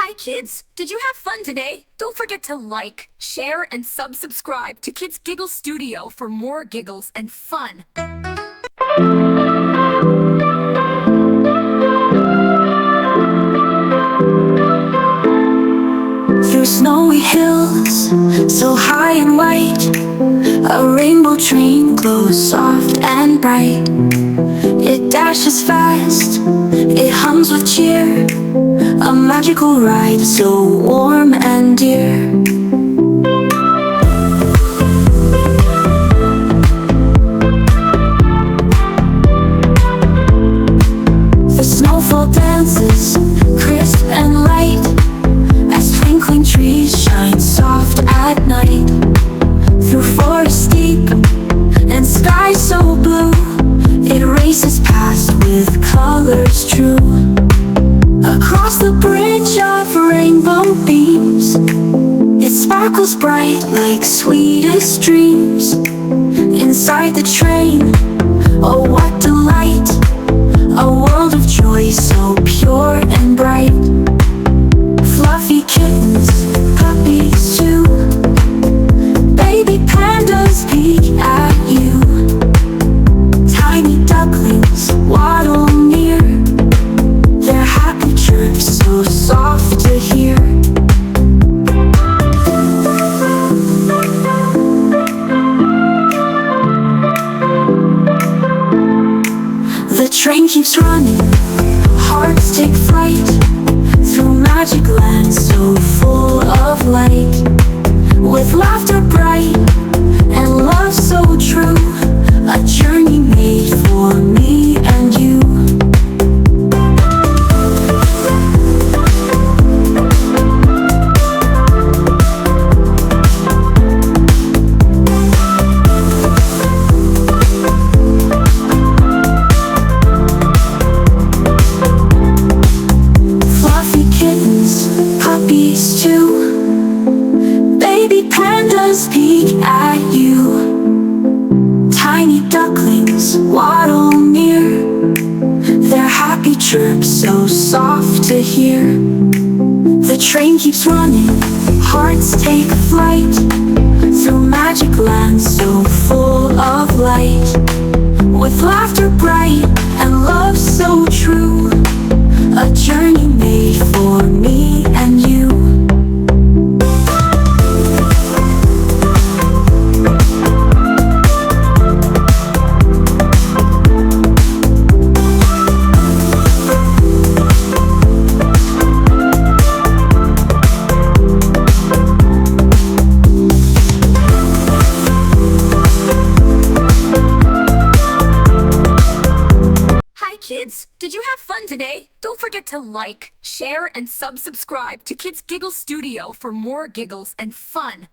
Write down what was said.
Hi kids, did you have fun today? Don't forget to like, share, and subscribe to Kids Giggle Studio for more giggles and fun. Through snowy hills, so high and white, a rainbow train glows soft and bright. It dashes fast, it hums with cheer, a magical ride so warm and dear. The snowfall dances, crisp and light, as twinkling trees shine soft at night. Through forests deep and skies so blue, it races past with colors true. Across the bridge of rainbow beams, it sparkles bright like sweetest dreams. Inside the train, oh what delight, a world of joy so pure and bright. Fluffy kittens, puppies too, baby pandas peek at you. Tiny ducklings waddle near, their happy chirps so soft to hear. The train keeps running, hearts take flight, through magic land so full of light. With laughter bright and love so true, a journey made for me and you. Fluffy kittens, puppies too, baby pandas peek at you. Tiny ducklings waddle near, their happy chirps so soft to hear. The train keeps running, hearts take flight, through magic land so full of light. With laughter bright and love so true, a journey made for me and you. Hi kids, did you have fun today? Don't forget to like, share, and subscribe to Kids Giggle Studio for more giggles and fun.